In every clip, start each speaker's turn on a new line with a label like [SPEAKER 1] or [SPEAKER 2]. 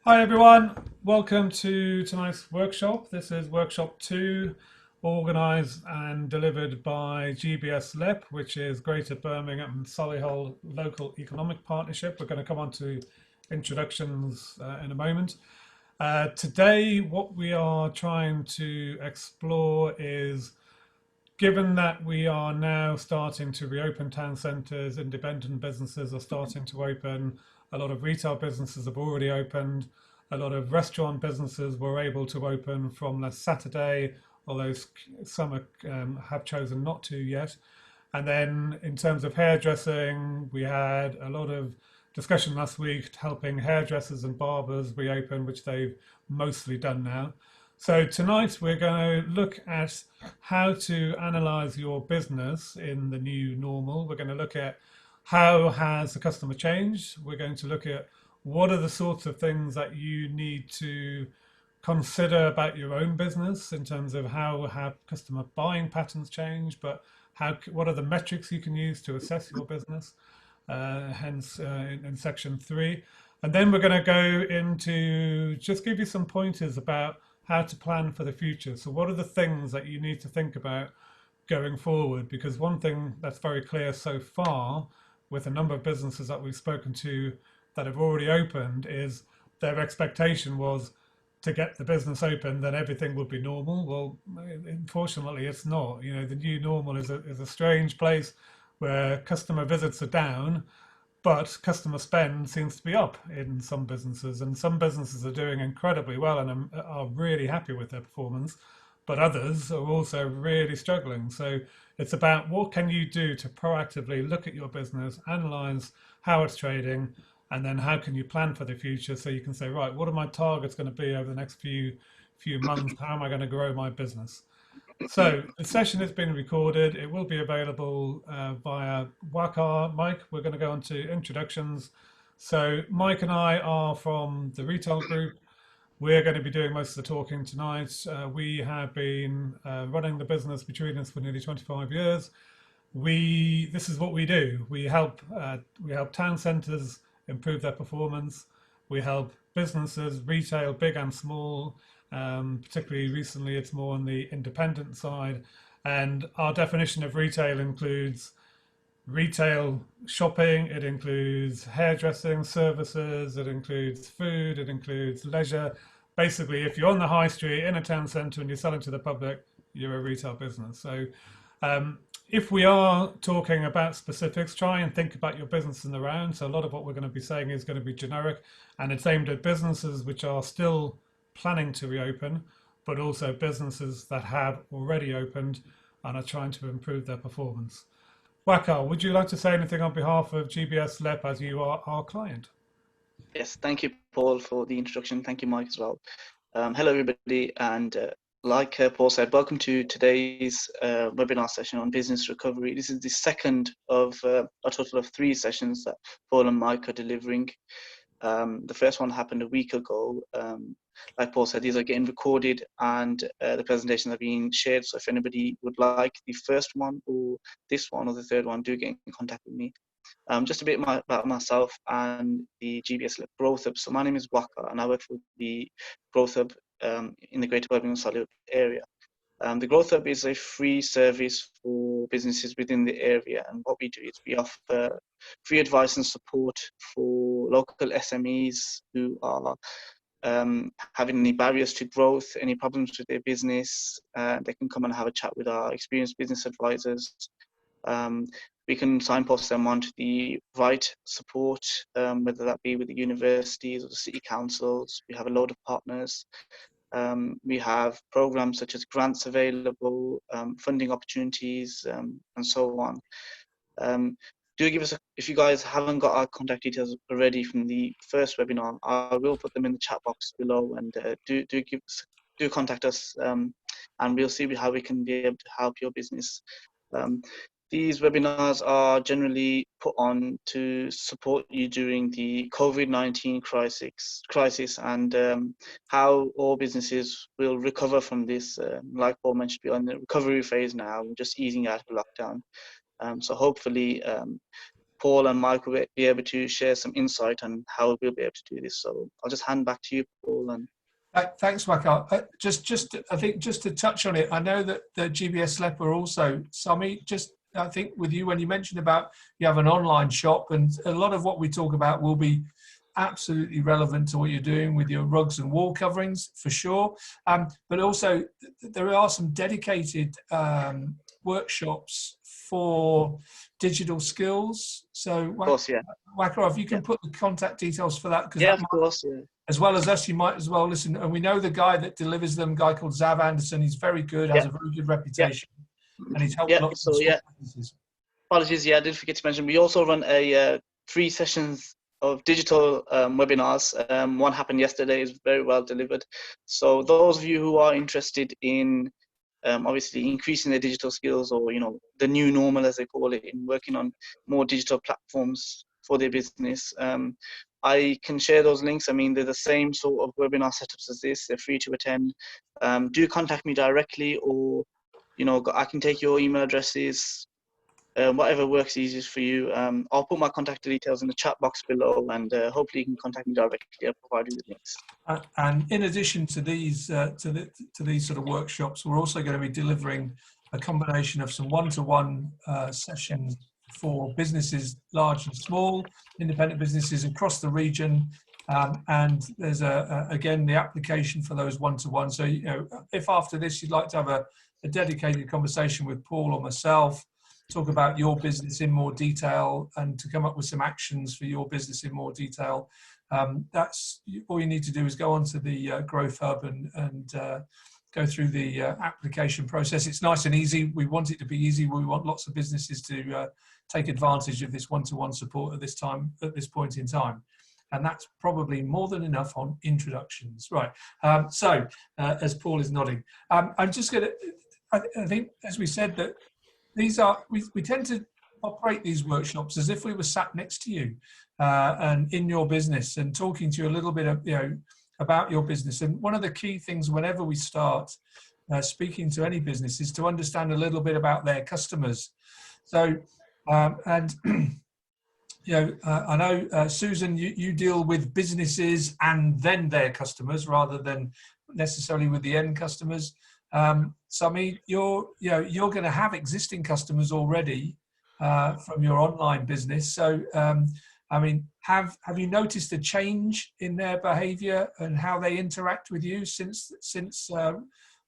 [SPEAKER 1] Hi everyone, welcome to tonight's workshop. This is workshop 2, organised and delivered by GBSLEP, which is Greater Birmingham and Solihull Local Economic Partnership. We're going to come on to introductions in a moment. Today, what we are trying to explore is, given that we are now starting to reopen town centres, independent businesses are starting to open, a lot of retail businesses have already opened, a lot of restaurant businesses were able to open from last Saturday, although some have chosen not to yet. And then in terms of hairdressing, we had a lot of discussion last week helping hairdressers and barbers reopen, which they've mostly done now. So tonight we're going to look at how to analyze your business in the new normal. We're going to look at how has the customer changed. We're going to look at what are the sorts of things that you need to consider about your own business in terms of how have customer buying patterns changed, but what are the metrics you can use to assess your business, hence in section 3. And then we're going to go into just give you some pointers about how to plan for the future. So what are the things that you need to think about going forward? Because one thing that's very clear so far with a number of businesses that we've spoken to that have already opened is their expectation was to get the business open, then everything would be normal. Well, unfortunately, it's not. You know, the new normal is a strange place where customer visits are down, but customer spend seems to be up in some businesses, and some businesses are doing incredibly well and are really happy with their performance, but others are also really struggling. So it's about what can you do to proactively look at your business, analyze how it's trading, and then how can you plan for the future so you can say, right, what are my targets going to be over the next few months? How am I going to grow my business? So the session has been recorded. It will be available via WACAR. Mike, we're going to go on to introductions. So Mike and I are from the retail group. We're going to be doing most of the talking tonight. We have been running the business between us for nearly 25 years. This is what we do. We help town centres improve their performance. We help businesses, retail, big and small. Particularly recently, it's more on the independent side. And our definition of retail includes retail shopping, it includes hairdressing services, it includes food, it includes leisure. Basically, if you're on the high street in a town centre and you're selling to the public, you're a retail business. So if we are talking about specifics, try and think about your business in the round. So a lot of what we're going to be saying is going to be generic, and it's aimed at businesses which are still planning to reopen, but also businesses that have already opened and are trying to improve their performance. Wakar, would you like to say anything on behalf of GBSLEP as you are our client?
[SPEAKER 2] Yes, thank you, Paul, for the introduction. Thank you, Mike, as well. Hello, everybody. And like Paul said, welcome to today's webinar session on business recovery. This is the second of a total of 3 sessions that Paul and Mike are delivering. The first one happened a week ago. Like Paul said, these are getting recorded and the presentations are being shared. So if anybody would like the first one or this one or the third one, do get in contact with me. Just a bit about myself and the GBSLEP Growth Hub. So my name is Waka and I work for the Growth Hub in the Greater Birmingham Solihull area. The Growth Hub is a free service for businesses within the area, and what we do is we offer free advice and support for local SMEs who are having any barriers to growth, any problems with their business. They can come and have a chat with our experienced business advisors. We can signpost them onto the right support, whether that be with the universities or the city councils. We have a load of partners. We have programs such as grants available, funding opportunities, and so on. Do give us if you guys haven't got our contact details already from the first webinar, I will put them in the chat box below, and do contact us, and we'll see how we can be able to help your business. These webinars are generally put on to support you during the COVID-19 crisis and how all businesses will recover from this. Like Paul mentioned, we're on the recovery phase now, just easing out of lockdown. So hopefully Paul and Mike will be able to share some insight on how we'll be able to do this. So I'll just hand back to you, Paul. And
[SPEAKER 3] thanks, Michael. I think just to touch on it, I know that the GBSLEP are also, Sami, just I think with you, when you mentioned about you have an online shop, and a lot of what we talk about will be absolutely relevant to what you're doing with your rugs and wall coverings, for sure. But also there are some dedicated workshops for digital skills. So,
[SPEAKER 2] of course, yeah.
[SPEAKER 3] Wakar, if you can put the contact details for that, because
[SPEAKER 2] yeah, of course, yeah.
[SPEAKER 3] As well as us, you might as well listen. And we know the guy that delivers them, a guy called Zav Anderson. He's very good, has a very good reputation, and he's helped lots of small businesses.
[SPEAKER 2] Apologies, I did forget to mention, we also run a 3 sessions of digital webinars. One happened yesterday, is very well delivered. So those of you who are interested in obviously increasing their digital skills, or the new normal as they call it, in working on more digital platforms for their business, I can share those links. I mean, they're the same sort of webinar setups as this. They're free to attend. Do contact me directly, or I can take your email addresses, whatever works easiest for you. I'll put my contact details in the chat box below, and hopefully you can contact me directly. I'll provide you with links.
[SPEAKER 3] And in addition to these to these sort of workshops, we're also going to be delivering a combination of some one-to-one sessions for businesses large and small, independent businesses across the region. And there's again the application for those one-to-one. So if after this you'd like to have a dedicated conversation with Paul or myself, talk about your business in more detail, and to come up with some actions for your business in more detail, that's all you need to do is go onto the Growth Hub and go through the application process. It's nice and easy. We want it to be easy. We want lots of businesses to take advantage of this one-to-one support at this point in time. And that's probably more than enough on introductions. Right. So as Paul is nodding, I'm just going to, I think, as we said, that these are, we tend to operate these workshops as if we were sat next to you and in your business and talking to you a little bit of, about your business. And one of the key things whenever we start speaking to any business is to understand a little bit about their customers. So, I know, Susan, you deal with businesses and then their customers rather than necessarily with the end customers. Sami, you're going to have existing customers already from your online business. So, I mean, have you noticed a change in their behaviour and how they interact with you since the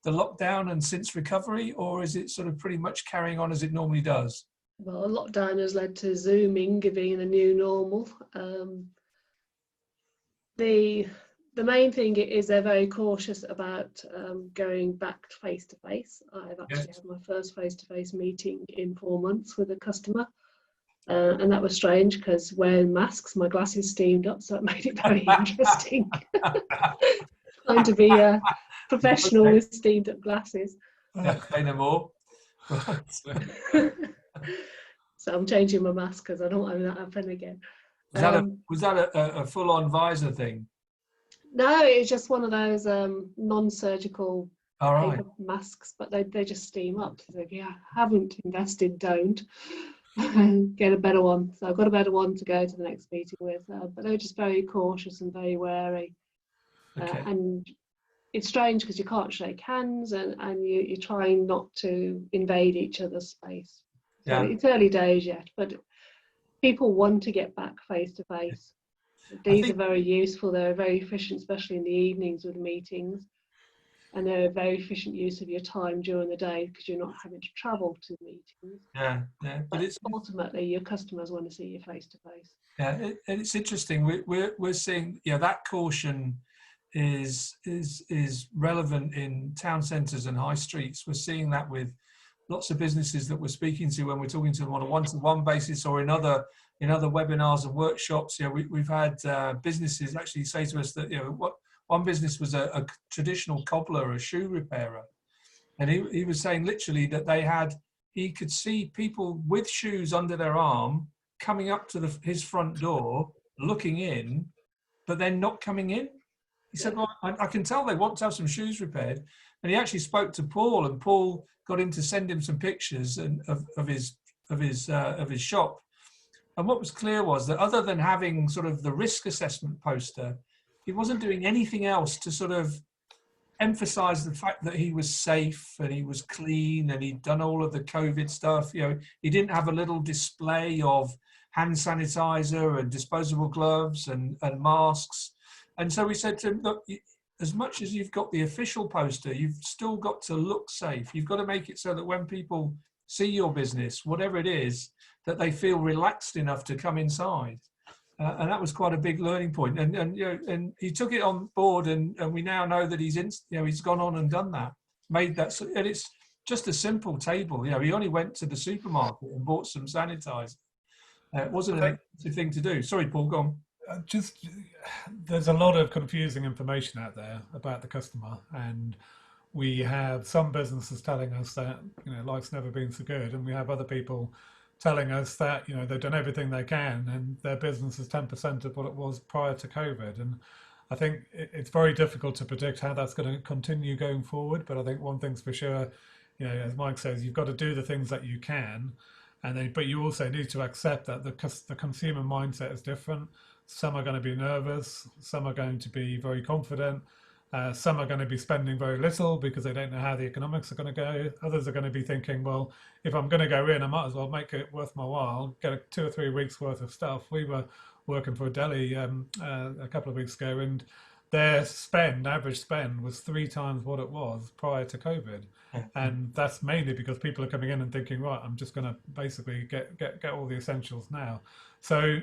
[SPEAKER 3] lockdown and since recovery, or is it sort of pretty much carrying on as it normally does?
[SPEAKER 4] Well, lockdown has led to Zooming being the new normal. The main thing is they're very cautious about going back face to face. I've actually had my first face-to-face meeting in 4 months with a customer. And that was strange because wearing masks, my glasses steamed up, so it made it very interesting. Trying to be a professional with steamed up glasses.
[SPEAKER 3] Okay, no more.
[SPEAKER 4] So I'm changing my mask because I don't want that happen again.
[SPEAKER 3] Was that a full-on visor thing?
[SPEAKER 4] No, it's just one of those non-surgical paper masks, but they just steam up. So if you haven't invested, don't. Get a better one. So I've got a better one to go to the next meeting with, but they're just very cautious and very wary. And it's strange because you can't shake hands and you're trying not to invade each other's space. So it's early days yet, but people want to get back face to face. These are very useful. They're very efficient, especially in the evenings with meetings. And they're a very efficient use of your time during the day because you're not having to travel to meetings. But it's ultimately your customers want to see you face to face.
[SPEAKER 3] Yeah, it's interesting. We're seeing that caution is relevant in town centres and high streets. We're seeing that with lots of businesses that we're speaking to when we're talking to them on a one-to-one basis or in other webinars and workshops. We've had businesses actually say to us that what. One business was a traditional cobbler, a shoe repairer. And he was saying literally that he could see people with shoes under their arm coming up to his front door, looking in, but then not coming in. He said, well, I can tell they want to have some shoes repaired. And he actually spoke to Paul, and Paul got him to send him some pictures of his shop. And what was clear was that other than having sort of the risk assessment poster, he wasn't doing anything else to sort of emphasize the fact that he was safe and he was clean and he'd done all of the COVID stuff. You know, he didn't have a little display of hand sanitizer and disposable gloves and masks. And so we said to him, look, as much as you've got the official poster, you've still got to look safe. You've got to make it so that when people see your business, whatever it is, that they feel relaxed enough to come inside. And that was quite a big learning point. And you know, and he took it on board, and we now know that he's gone on and done that, made that, and it's just a simple table. You know, he only went to the supermarket and bought some sanitizer. It wasn't an expensive thing to do. Sorry, Paul, go on.
[SPEAKER 1] There's a lot of confusing information out there about the customer, and we have some businesses telling us that, you know, life's never been so good, and we have other people telling us that, you know, they've done everything they can and their business is 10% of what it was prior to COVID. And I think it's very difficult to predict how that's going to continue going forward. But I think one thing's for sure, you know, as Mike says, you've got to do the things that you can, and then, but you also need to accept that the consumer mindset is different. Some are going to be nervous, some are going to be very confident. Some are going to be spending very little because they don't know how the economics are going to go. Others are going to be thinking, well, if I'm going to go in, I might as well make it worth my while, get 2 or 3 weeks worth of stuff. We were working for a deli a couple of weeks ago, and their average spend was 3 times what it was prior to COVID. And that's mainly because people are coming in and thinking, right, I'm just going to basically get all the essentials now. So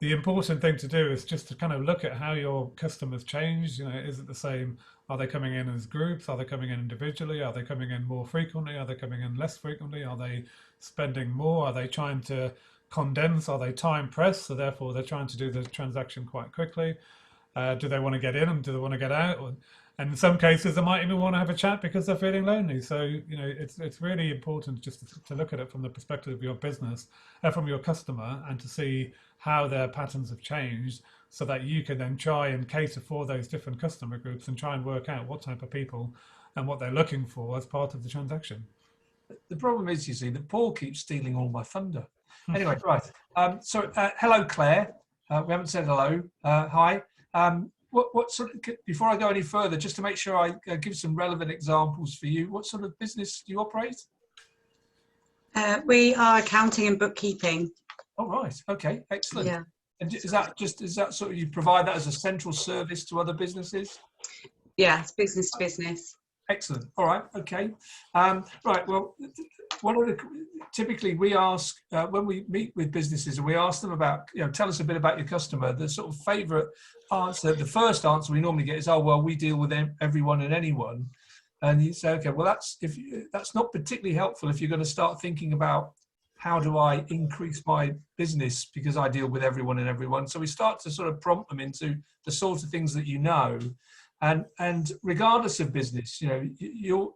[SPEAKER 1] the important thing to do is just to kind of look at how your customers change. You know, is it the same? Are they coming in as groups? Are they coming in individually? Are they coming in more frequently? Are they coming in less frequently? Are they spending more? Are they trying to condense? Are they time pressed? So therefore they're trying to do the transaction quite quickly. Do they want to get in and do they want to get out? And in some cases, they might even want to have a chat because they're feeling lonely. So, you know, it's really important just to look at it from the perspective of your business, from your customer, and to see how their patterns have changed so that you can then try and cater for those different customer groups and try and work out what type of people and what they're looking for as part of the transaction.
[SPEAKER 3] The problem is, you see, that Paul keeps stealing all my thunder. Anyway, right. Hello, Claire. We haven't said hello. Hi. What sort of, before I go any further, just to make sure I give some relevant examples for you, what sort of business do you operate?
[SPEAKER 5] We are accounting and bookkeeping.
[SPEAKER 3] Oh, right. Okay. Excellent.
[SPEAKER 5] Yeah.
[SPEAKER 3] And is that sort of, you provide that as a central service to other businesses?
[SPEAKER 5] Yeah, it's business to business.
[SPEAKER 3] Excellent. All right. Okay. Right. Well, typically we ask when we meet with businesses, and we ask them about, you know, tell us a bit about your customer. The sort of favourite answer, the first answer we normally get is, oh, well, we deal with everyone and anyone. And you say, okay, well, that's not particularly helpful if you're going to start thinking about how do I increase my business because I deal with everyone and everyone. So we start to sort of prompt them into the sort of things that you know. And regardless of business, you know,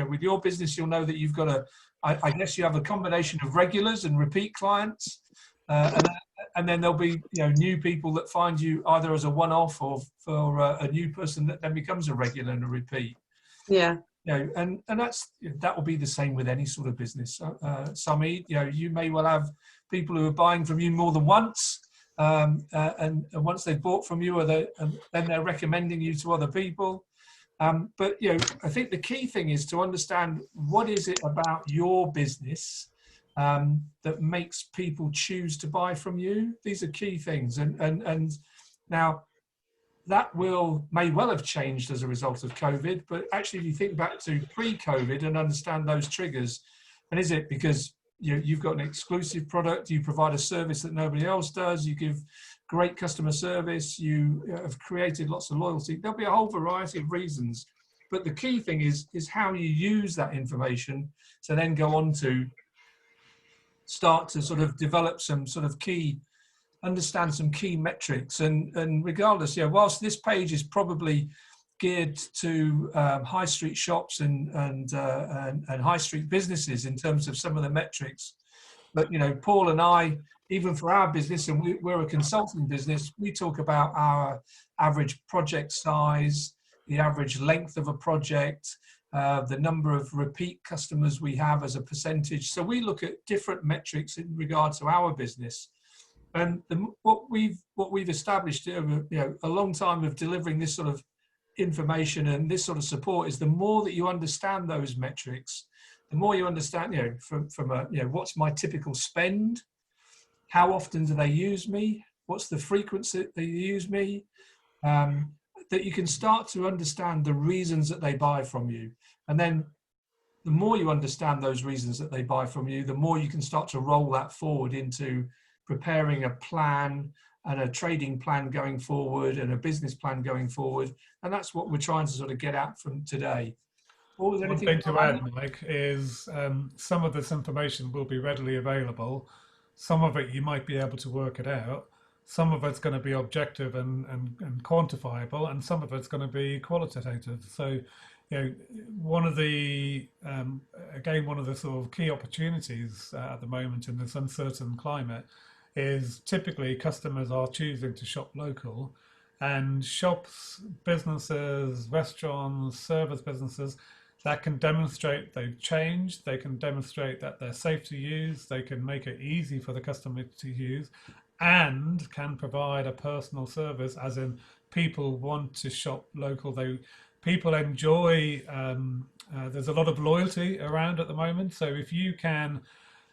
[SPEAKER 3] with your business, you'll know that you've got I guess you have a combination of regulars and repeat clients, and then there'll be, you know, new people that find you either as a one-off or for a new person that then becomes a regular and a repeat.
[SPEAKER 5] Yeah.
[SPEAKER 3] You know, and that will be the same with any sort of business. Sami, you know, you may well have people who are buying from you more than once. And once they've bought from you, and then they're recommending you to other people. But, you know, I think the key thing is to understand what is it about your business that makes people choose to buy from you. These are key things. And now that may well have changed as a result of COVID, but actually if you think back to pre-COVID and understand those triggers, and is it because you've got an exclusive product, you provide a service that nobody else does, you give great customer service, you have created lots of loyalty. There'll be a whole variety of reasons, but the key thing is how you use that information to then go on to start to sort of develop some sort of understand some key metrics. And regardless, whilst this page is probably geared to high street shops and high street businesses in terms of some of the metrics. But, you know, Paul and I, even for our business, and we're a consulting business, we talk about our average project size, the average length of a project, the number of repeat customers we have as a percentage. So we look at different metrics in regard to our business. And what we've established over a long time of delivering this sort of information and this sort of support is the more that you understand those metrics, the more you understand, what's my typical spend, how often do they use me, what's the frequency that they use me, that you can start to understand the reasons that they buy from you. And then the more you understand those reasons that they buy from you, the more you can start to roll that forward into preparing a plan and a trading plan going forward and a business plan going forward. And that's what we're trying to sort of get at from today.
[SPEAKER 1] One thing to add, Mike, is some of this information will be readily available. Some of it you might be able to work it out. Some of it's going to be objective and quantifiable, and some of it's going to be qualitative. So, one of the one of the sort of key opportunities at the moment in this uncertain climate is typically customers are choosing to shop local, and shops, businesses, restaurants, service businesses that can demonstrate they've changed, they can demonstrate that they're safe to use, they can make it easy for the customer to use, and can provide a personal service, as in people want to shop local. People enjoy, there's a lot of loyalty around at the moment. So if you can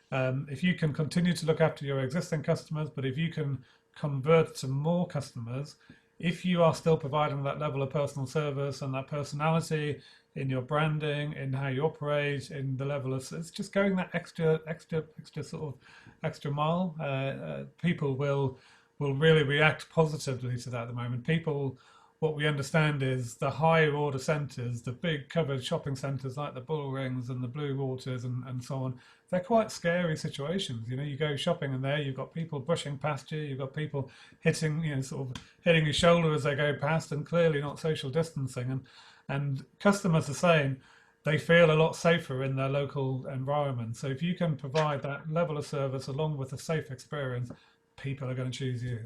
[SPEAKER 1] continue to look after your existing customers, but if you can convert to more customers, if you are still providing that level of personal service and that personality in your branding, in how you operate, in the level of, it's just going that extra sort of extra mile. People will really react positively to that at the moment. People, what we understand is the higher order centres, the big covered shopping centres like the Bull Rings and the Blue Waters and so on, they're quite scary situations. You go shopping and there you've got people brushing past you, you've got people hitting, sort of hitting your shoulder as they go past, and clearly not social distancing. And customers are saying they feel a lot safer in their local environment. So if you can provide that level of service along with a safe experience, people are going to choose you.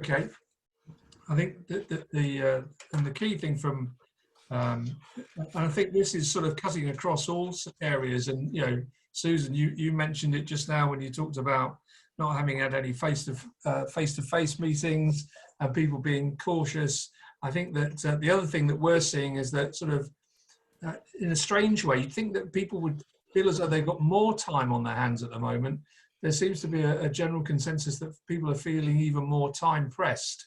[SPEAKER 3] Okay. I think that the key thing from, and I think this is sort of cutting across all areas. And Susan, you mentioned it just now when you talked about not having had any face-to-face meetings and people being cautious. I think that the other thing that we're seeing is that sort of, in a strange way, you'd think that people would feel as though they've got more time on their hands at the moment. There seems to be a general consensus that people are feeling even more time pressed.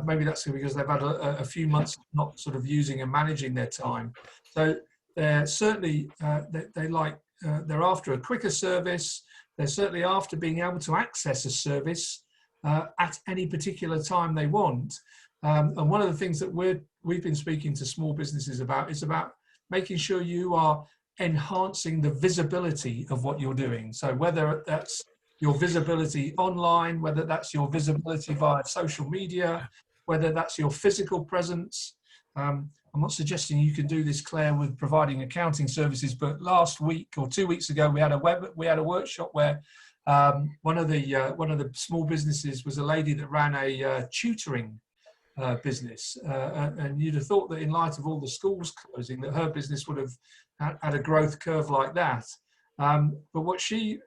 [SPEAKER 3] Maybe that's because they've had a few months not sort of using and managing their time. So they're certainly, they're after a quicker service. They're certainly after being able to access a service at any particular time they want. And one of the things that we've been speaking to small businesses about is about making sure you are enhancing the visibility of what you're doing. So whether that's your visibility online, whether that's your visibility via social media, whether that's your physical presence. I'm not suggesting you can do this, Claire, with providing accounting services, but last week or 2 weeks ago, we had a workshop where one of the small businesses was a lady that ran a tutoring business, and you'd have thought that in light of all the schools closing, that her business would have had a growth curve like that. But what she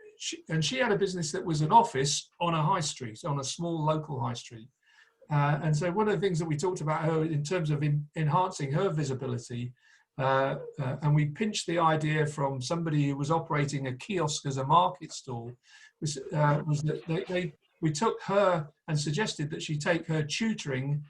[SPEAKER 3] had a business that was an office on a high street, on a small local high street. And so one of the things that we talked about her in terms of enhancing her visibility, and we pinched the idea from somebody who was operating a kiosk as a market stall, was that we took her and suggested that she take her tutoring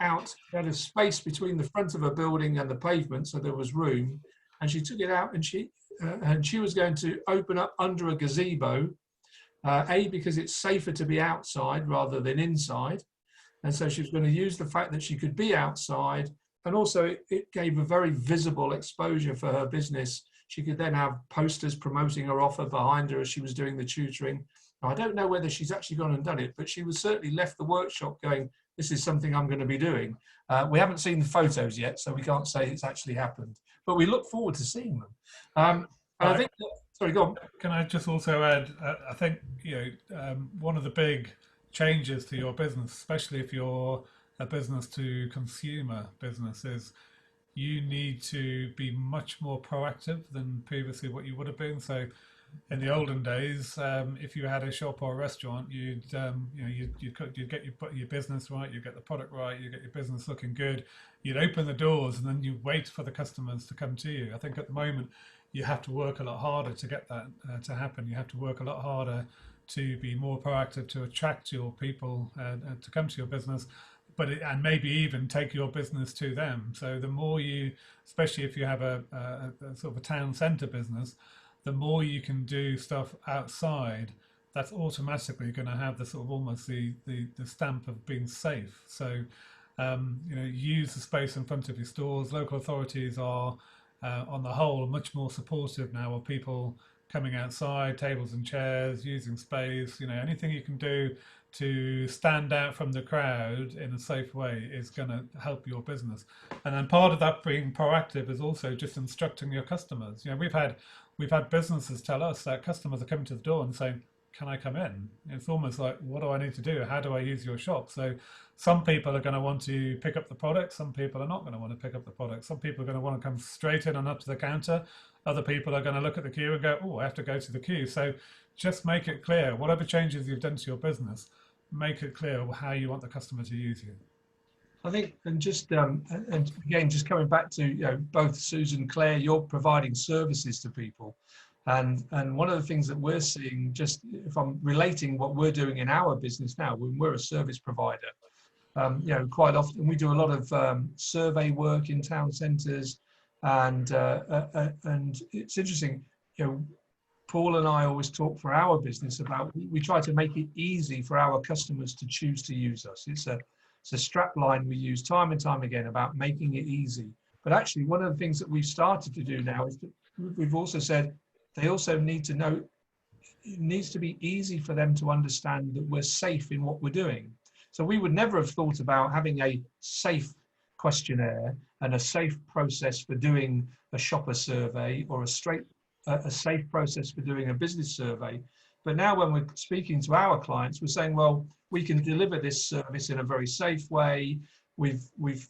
[SPEAKER 3] out. She had a space between the front of a building and the pavement, so there was room, and she took it out and she was going to open up under a gazebo, because it's safer to be outside rather than inside. And so she was going to use the fact that she could be outside, and also it gave a very visible exposure for her business. She could then have posters promoting her offer behind her as she was doing the tutoring. Now, I don't know whether she's actually gone and done it, but she was certainly left the workshop going, this is something I'm going to be doing. We haven't seen the photos yet, so we can't say it's actually happened, but we look forward to seeing them. And I think, sorry, go on.
[SPEAKER 1] Can I just also add, I think, one of the big changes to your business, especially if you're a business to consumer business, is you need to be much more proactive than previously what you would have been. So in the olden days, if you had a shop or a restaurant, you'd get your business right, you get the product right, you get your business looking good, you'd open the doors, and then you wait for the customers to come to you. I think at the moment you have to work a lot harder to get that to happen. You have to work a lot harder to be more proactive, to attract your people to come to your business, and maybe even take your business to them. So the more you, especially if you have a sort of a town centre business, the more you can do stuff outside, that's automatically going to have the sort of almost the stamp of being safe. So use the space in front of your stores. Local authorities are on the whole much more supportive now of people coming outside, tables and chairs, using space. Anything you can do to stand out from the crowd in a safe way is going to help your business. And then part of that being proactive is also just instructing your customers. We've had businesses tell us that customers are coming to the door and saying, can I come in? It's almost like, what do I need to do? How do I use your shop? So some people are going to want to pick up the product. Some people are not going to want to pick up the product. Some people are going to want to come straight in and up to the counter. Other people are going to look at the queue and go, oh, I have to go to the queue. So just make it clear, whatever changes you've done to your business, make it clear how you want the customer to use you.
[SPEAKER 3] I think, and just and again, just coming back to both Susan, Claire, you're providing services to people, and one of the things that we're seeing, just if I'm relating what we're doing in our business now, when we're a service provider, quite often we do a lot of survey work in town centres, and it's interesting, Paul and I always talk for our business about, we try to make it easy for our customers to choose to use us. It's a strap line we use time and time again about making it easy. But actually, one of the things that we've started to do now is that we've also said they also need to know, it needs to be easy for them to understand that we're safe in what we're doing. So we would never have thought about having a safe questionnaire and a safe process for doing a shopper survey, or a safe process for doing a business survey. But now when we're speaking to our clients, we're saying, well, we can deliver this service in a very safe way. We've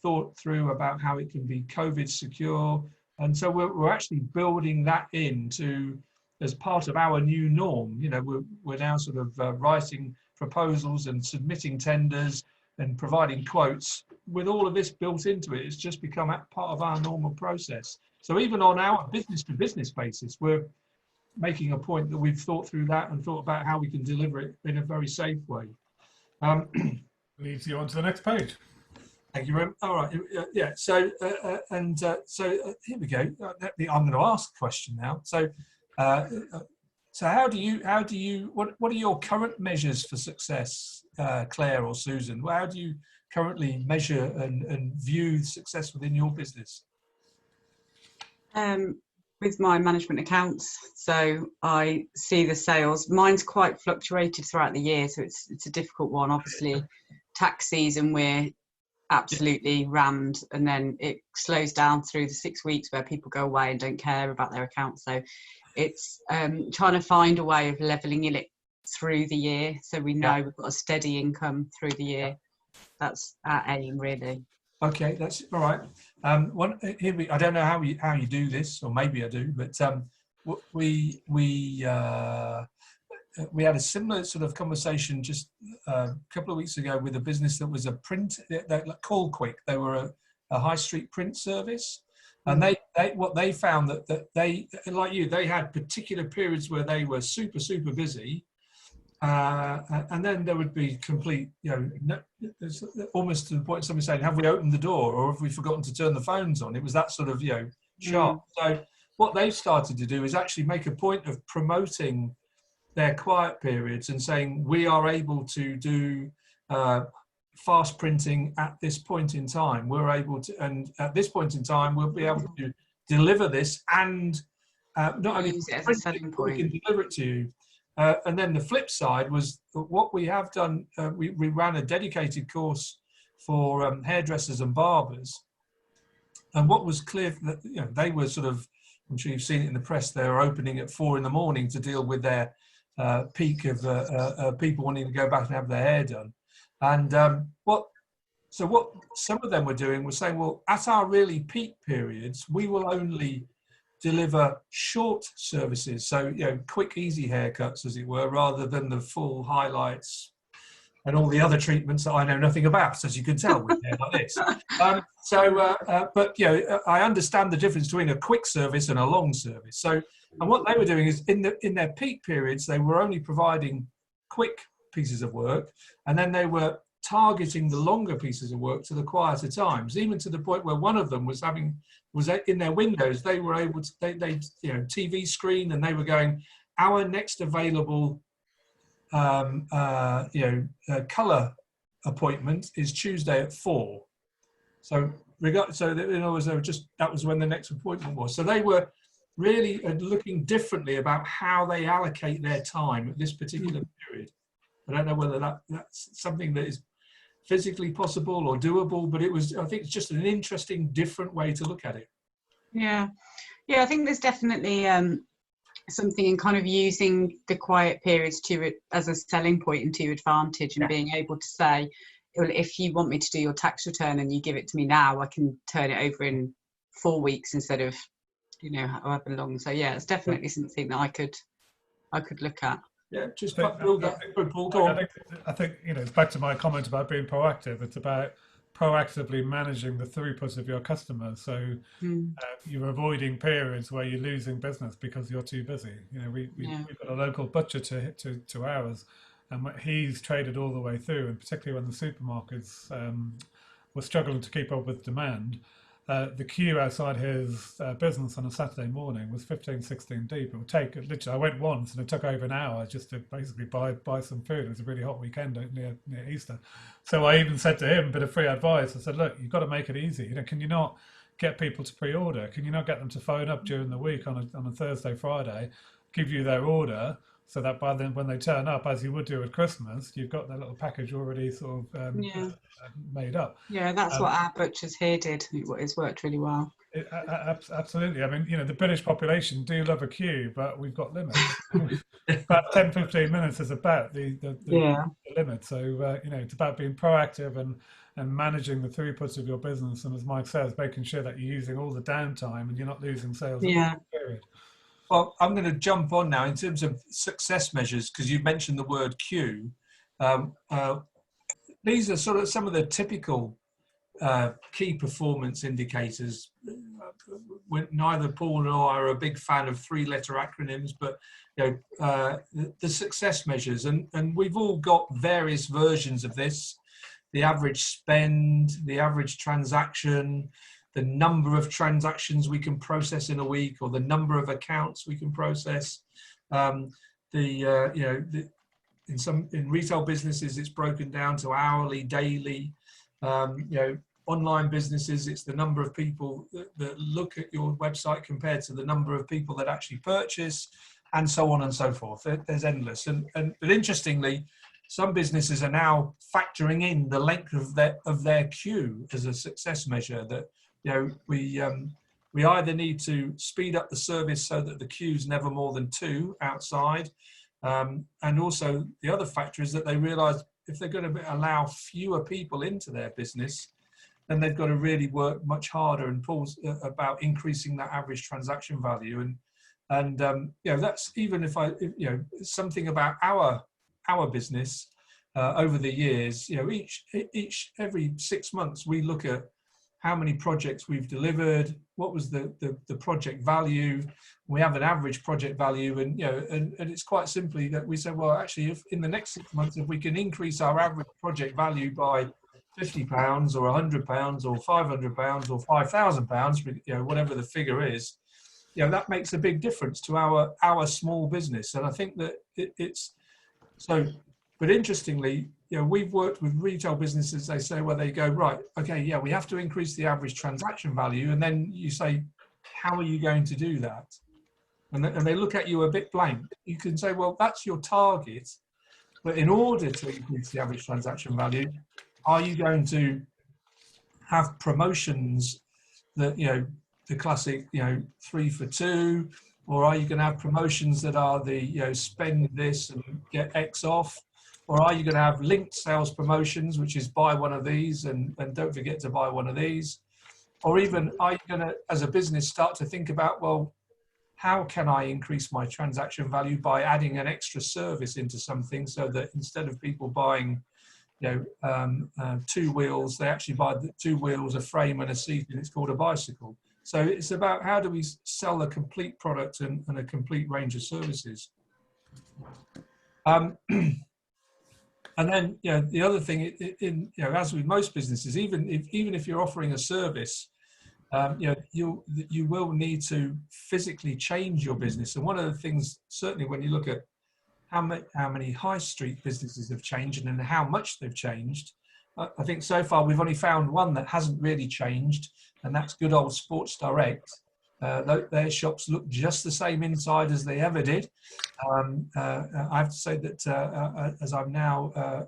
[SPEAKER 3] thought through about how it can be COVID secure. And so we're actually building that into as part of our new norm. We're now sort of writing proposals and submitting tenders and providing quotes with all of this built into it. It's just become part of our normal process. So even on our business to business basis, we're making a point that we've thought through that and thought about how we can deliver it in a very safe way.
[SPEAKER 1] Leads you on to the next page.
[SPEAKER 3] Thank you very much. All right. Yeah. So here we go. I'm going to ask a question now. So how do you what are your current measures for success, Claire or Susan? How do you currently measure and view success within your business?
[SPEAKER 5] With my management accounts, so I see the sales. Mine's quite fluctuated throughout the year, so it's a difficult one. Obviously, tax season we're absolutely rammed, and then it slows down through the 6 weeks where people go away and don't care about their accounts. So it's trying to find a way of levelling it through the year, so we know we've got a steady income through the year. That's our aim, really.
[SPEAKER 3] Okay, that's all right. I don't know how you do this, or maybe I do, but we had a similar sort of conversation just a couple of weeks ago with a business that was a print, Call Quick. They were a high street print service, and what they found that they, like you, they had particular periods where they were super busy. And then there would be complete, almost to the point of somebody saying, have we opened the door, or have we forgotten to turn the phones on? It was that sort of, sharp. So what they've started to do is actually make a point of promoting their quiet periods and saying, we are able to do fast printing at this point in time. We're able to, and at this point in time, we'll be able to deliver this and not only
[SPEAKER 5] use it as a selling point.
[SPEAKER 3] We can deliver it to you. And then the flip side was what we have done. We ran a dedicated course for hairdressers and barbers, and what was clear that they were sort of, I'm sure you've seen it in the press, they were opening at 4 a.m. to deal with their peak of people wanting to go back and have their hair done. And what some of them were doing was saying, well, at our really peak periods, we will only deliver short services, so quick, easy haircuts, as it were, rather than the full highlights and all the other treatments that I know nothing about, as you can tell with hair like this. But I understand the difference between a quick service and a long service. So, and what they were doing is in their peak periods, they were only providing quick pieces of work, and then they were targeting the longer pieces of work to the quieter times, even to the point where one of them was in their windows. They were able to, they TV screen, and they were going, our next available colour appointment is Tuesday at 4. So in other words, that was when the next appointment was. So they were really looking differently about how they allocate their time at this particular period. I don't know whether that's something that is physically possible or doable, but I think it's just an interesting, different way to look at it.
[SPEAKER 5] Yeah, I think there's definitely something in kind of using the quiet periods as a selling point and to advantage, and being able to say, well, if you want me to do your tax return and you give it to me now, I can turn it over in 4 weeks instead of however long. So yeah, it's definitely something that I could look at.
[SPEAKER 3] Yeah, just build that. Paul, go on.
[SPEAKER 1] I think it's back to my comment about being proactive. It's about proactively managing the throughput of your customers. So you're avoiding periods where you're losing business because you're too busy. We've got a local butcher to ours, and he's traded all the way through, and particularly when the supermarkets were struggling to keep up with demand. The queue outside his business on a Saturday morning was 15, 16 deep. It would take, literally, I went once and it took over an hour just to basically buy some food. It was a really hot weekend near Easter. So I even said to him, a bit of free advice, I said, look, you've got to make it easy. Can you not get people to pre-order? Can you not get them to phone up during the week on a Thursday, Friday, give you their order, so that by then when they turn up, as you would do at Christmas, you've got their little package already sort of made up.
[SPEAKER 5] Yeah, that's what our butchers here did. It's worked really well.
[SPEAKER 1] Absolutely. I mean, the British population do love a queue, but we've got limits. About 10, 15 minutes is about the limit. So, it's about being proactive and managing the throughput of your business. And as Mike says, making sure that you're using all the downtime and you're not losing sales in that period.
[SPEAKER 3] Well, I'm going to jump on now in terms of success measures, because you mentioned the word queue. These are sort of some of the typical key performance indicators. Neither Paul nor I are a big fan of 3-letter acronyms, but the success measures, and we've all got various versions of this: the average spend, the average transaction, the number of transactions we can process in a week, or the number of accounts we can process. In retail businesses, it's broken down to hourly, daily. Online businesses, it's the number of people that look at your website compared to the number of people that actually purchase, and so on and so forth. There's endless. But interestingly, some businesses are now factoring in the length of their queue as a success measure. That we either need to speed up the service so that the queue's never more than 2 outside, and also the other factor is that they realise if they're going to allow fewer people into their business, then they've got to really work much harder and Paul's about increasing that average transaction value. And that's even if something about our business over the years. Every 6 months we look at how many projects we've delivered, what was the project value. We have an average project value, and it's quite simply that we say, well, actually, if in the next 6 months, if we can increase our average project value by £50 or £100 or £500 or £5,000, whatever the figure is, that makes a big difference to our small business. And I think that it's so. But interestingly, we've worked with retail businesses. They say, well, they go, right, okay, we have to increase the average transaction value. And then you say, how are you going to do that? And they look at you a bit blank. You can say, well, that's your target. But in order to increase the average transaction value, are you going to have promotions that, the classic, 3 for 2? Or are you going to have promotions that are the, spend this and get X off? Or are you going to have linked sales promotions, which is buy one of these and don't forget to buy one of these? Or even are you going to, as a business, start to think about, well, how can I increase my transaction value by adding an extra service into something, so that instead of people buying, 2 wheels, they actually buy the 2 wheels, a frame and a seat, and it's called a bicycle. So it's about how do we sell a complete product and a complete range of services. And then, the other thing, as with most businesses, even if you're offering a service, you will need to physically change your business. And one of the things, certainly when you look at how many high street businesses have changed and how much they've changed, I think so far we've only found one that hasn't really changed, and that's good old Sports Direct. Their shops look just the same inside as they ever did. I have to say that as I'm now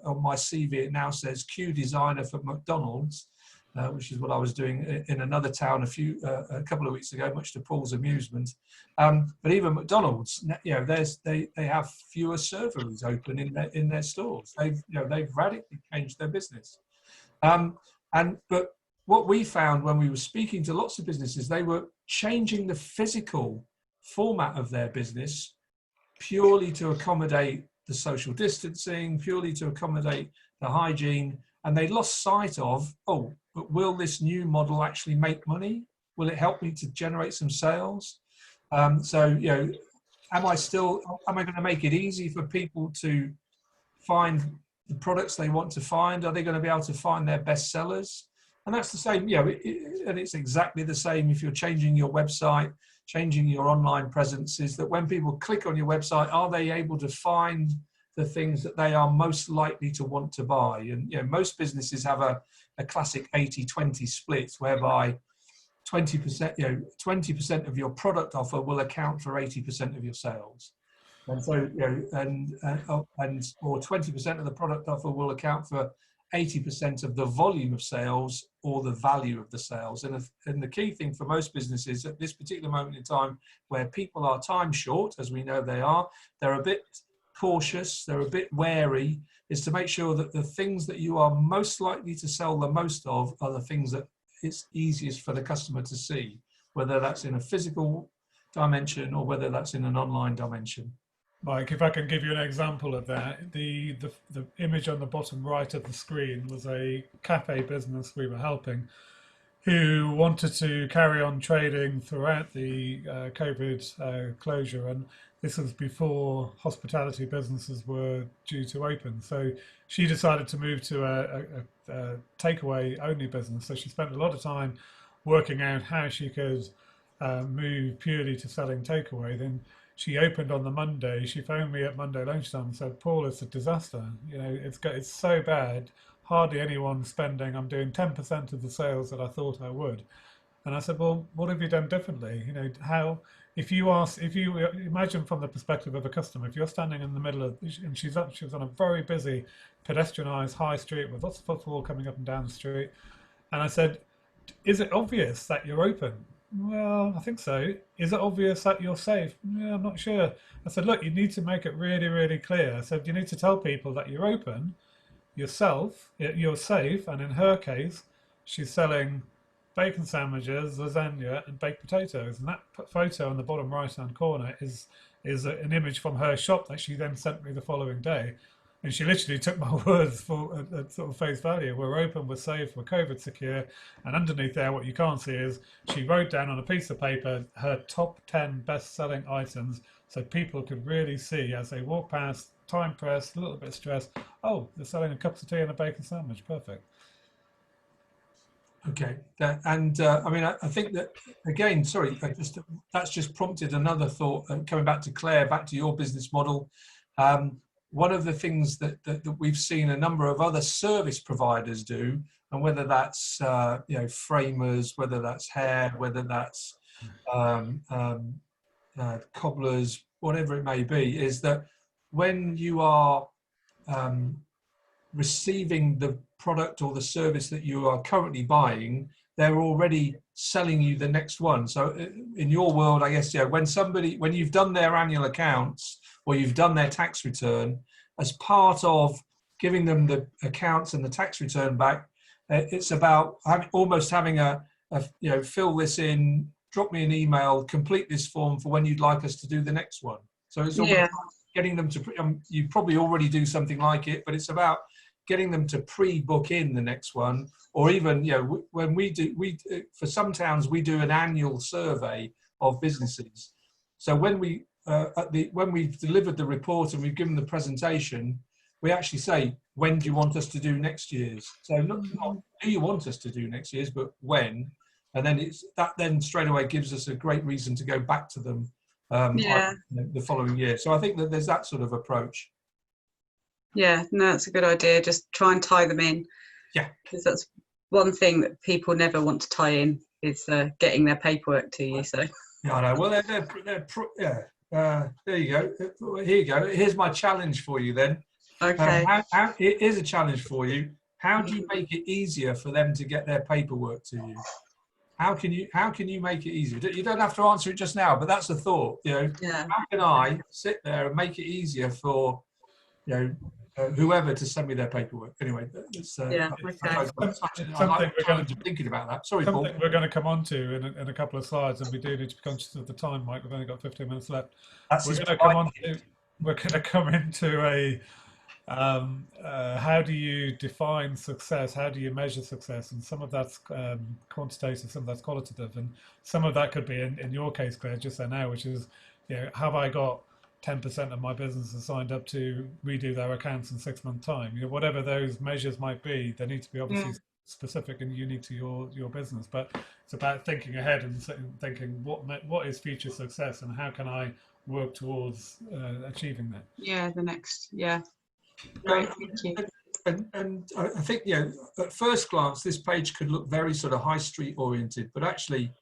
[SPEAKER 3] on my CV, it now says Q designer for McDonald's, which is what I was doing in another town a couple of weeks ago, much to Paul's amusement. But even McDonald's, they have fewer servers open in their stores. They've radically changed their business. But what we found when we were speaking to lots of businesses, they were changing the physical format of their business purely to accommodate the social distancing, purely to accommodate the hygiene, and they lost sight of, but will this new model actually make money? Will it help me to generate some sales? Am I going to make it easy for people to find the products they want to find? Are they going to be able to find their best sellers? And that's the same, and it's exactly the same if you're changing your website, changing your online presence, is that when people click on your website, are they able to find the things that they are most likely to want to buy? And most businesses have a classic 80-20 split, whereby 20% of your product offer will account for 80% of your sales. And so, or 20% of the product offer will account for 80% of the volume of sales or the value of the sales. And the key thing for most businesses at this particular moment in time, where people are time short, as we know they are, they're a bit cautious, they're a bit wary, is to make sure that the things that you are most likely to sell the most of are the things that it's easiest for the customer to see, whether that's in a physical dimension or whether that's in an online dimension.
[SPEAKER 1] Mike, if I can give you an example of that, the image on the bottom right of the screen was a cafe business we were helping, who wanted to carry on trading throughout the COVID closure, and this was before hospitality businesses were due to open. So she decided to move to a takeaway only business. So she spent a lot of time working out how she could move purely to selling takeaway. Then she opened on the Monday. She phoned me at Monday lunchtime and said, "Paul, it's a disaster. It's so bad. Hardly anyone's spending. I'm doing 10% of the sales that I thought I would." And I said, "Well, what have you done differently? If you imagine from the perspective of a customer, if you're standing in the middle of, and she was on a very busy pedestrianised high street with lots of footfall coming up and down the street, and I said, is it obvious that you're open? Well, I think so. Is it obvious that you're safe? Yeah, I'm not sure. I said, look, you need to make it really, really clear. I said, you need to tell people that you're open, you're safe, and in her case, she's selling bacon sandwiches, lasagna, and baked potatoes. And that photo on the bottom right-hand corner is an image from her shop that she then sent me the following day. And she literally took my words for at sort of face value. We're open, we're safe, we're COVID secure. And underneath there, what you can't see is she wrote down on a piece of paper her top 10 best-selling items, so people could really see as they walk past, time pressed, a little bit stressed. Oh, they're selling a cup of tea and a bacon sandwich. Perfect.
[SPEAKER 3] Okay, I mean, I think that, again, sorry, that's just prompted another thought. Coming back to Claire, back to your business model. One of the things that we've seen a number of other service providers do, and whether that's framers, whether that's hair, whether that's cobblers, whatever it may be, is that when you are receiving the product or the service that you are currently buying, they're already selling you the next one. So in your world, I guess, when you've done their annual accounts or you've done their tax return, as part of giving them the accounts and the tax return back, it's about almost having a fill this in, drop me an email, complete this form for when you'd like us to do the next one. So it's almost getting them to, you probably already do something like it, but it's about getting them to pre-book in the next one, or even, when for some towns, we do an annual survey of businesses. So when when we've delivered the report and we've given the presentation, we actually say, when do you want us to do next year's? So not do you want us to do next year's, but when? And then then straight away gives us a great reason to go back to them the following year. So I think that there's that sort of approach.
[SPEAKER 5] Yeah, no, that's a good idea. Just try and tie them in.
[SPEAKER 3] Yeah.
[SPEAKER 5] Because that's one thing that people never want to tie in is getting their paperwork to you. So.
[SPEAKER 3] Yeah, I know. Well, there you go. Here you go. Here's my challenge for you then.
[SPEAKER 5] Okay.
[SPEAKER 3] It is a challenge for you. How do you make it easier for them to get their paperwork to you? How can you make it easier? You don't have to answer it just now, but that's a thought. How can I sit there and make it easier for whoever to send me their paperwork? Anyway, it's
[SPEAKER 5] okay.
[SPEAKER 3] something we're going to be thinking about that. Sorry, Paul.
[SPEAKER 1] Something we're going to come on to in a couple of slides, and we do need to be conscious of the time, Mike. We've only got 15 minutes left. We're going to come into a how do you define success? How do you measure success? And some of that's quantitative, some of that's qualitative, and some of that could be in your case, Claire, just there now, which is, have I got 10% of my business is signed up to redo their accounts in 6 months' time? Whatever those measures might be, they need to be obviously specific and unique to your business. But it's about thinking ahead and thinking what is future success, and how can I work towards achieving that?
[SPEAKER 5] Yeah, the next. Yeah. Great, thank you.
[SPEAKER 3] And I think, at first glance, this page could look very sort of high street oriented, but actually,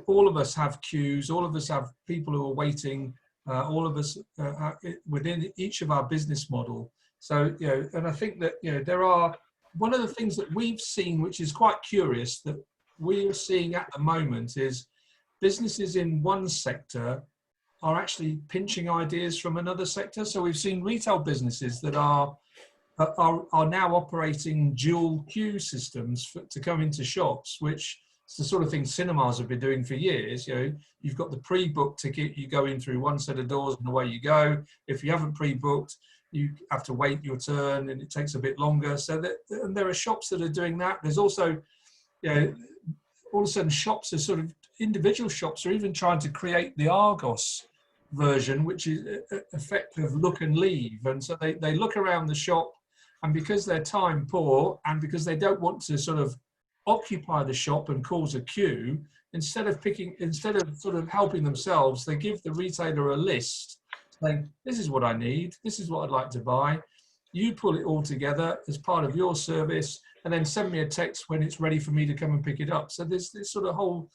[SPEAKER 3] all of us have queues, all of us have people who are waiting, all of us within each of our business model. So, and I think that, there are, one of the things that we've seen, which is quite curious, that we are seeing at the moment is businesses in one sector are actually pinching ideas from another sector. So we've seen retail businesses that are now operating dual queue systems to come into shops, which is the sort of thing cinemas have been doing for years. You've got the pre-booked ticket, you go in through one set of doors and away you go. If you haven't pre-booked, you have to wait your turn and it takes a bit longer. So and there are shops that are doing that. There's also, all of a sudden shops are sort of, individual shops are even trying to create the Argos version, which is effective look and leave. And so they look around the shop, and because they're time poor and because they don't want to sort of occupy the shop and cause a queue, instead of sort of helping themselves, they give the retailer a list saying, this is what I need, this is what I'd like to buy. You pull it all together as part of your service, and then send me a text when it's ready for me to come and pick it up. So there's this sort of whole,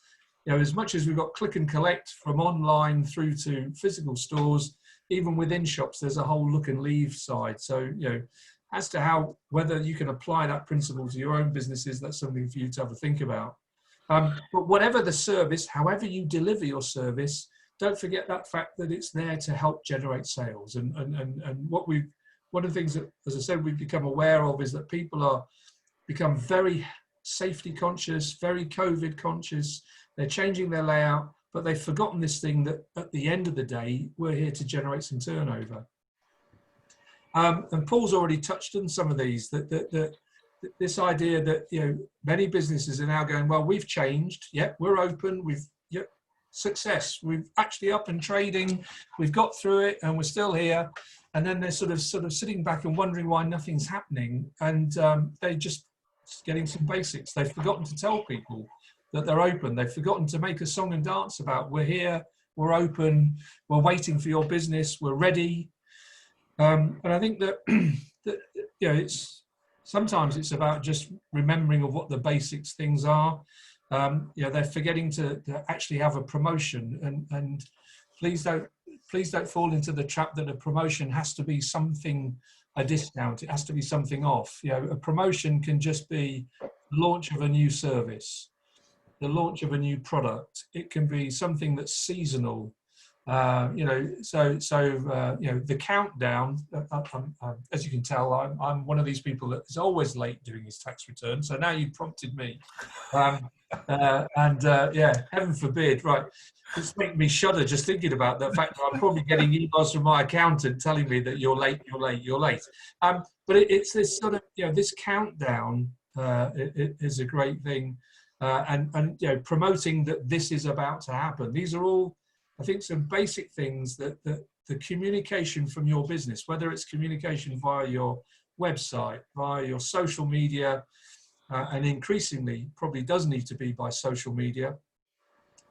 [SPEAKER 3] as much as we've got click and collect from online through to physical stores, even within shops, there's a whole look and leave side. So, as to whether you can apply that principle to your own businesses, that's something for you to have a think about. But whatever the service, however you deliver your service, don't forget that fact that it's there to help generate sales. And one of the things that, as I said, we've become aware of is that people are become very safety conscious, very COVID conscious. They're changing their layout, but they've forgotten this thing that at the end of the day, we're here to generate some turnover. And Paul's already touched on some of these, that this idea that, many businesses are now going, well, we've changed. Yep, we're open. Success. We've actually up and trading. We've got through it and we're still here. And then they're sort of sitting back and wondering why nothing's happening. And they're just getting some basics. They've forgotten to tell people that they're open. They've forgotten to make a song and dance about, we're here, we're open, we're waiting for your business, we're ready. And I think that, sometimes it's about just remembering of what the basics things are. They're forgetting to actually have a promotion, and please don't fall into the trap that a promotion has to be something, a discount, it has to be something off. A promotion can just be the launch of a new service, the launch of a new product. It can be something that's seasonal. The countdown, as you can tell, I'm one of these people that is always late doing his tax return. So now you prompted me. Yeah, heaven forbid, right? It's making me shudder just thinking about the fact that I'm probably getting emails from my accountant telling me that you're late, you're late, you're late. But it's this sort of, this countdown is a great thing, and promoting that this is about to happen. These are all, I think, some basic things that the communication from your business, whether it's communication via your website, via your social media, and increasingly probably does need to be by social media,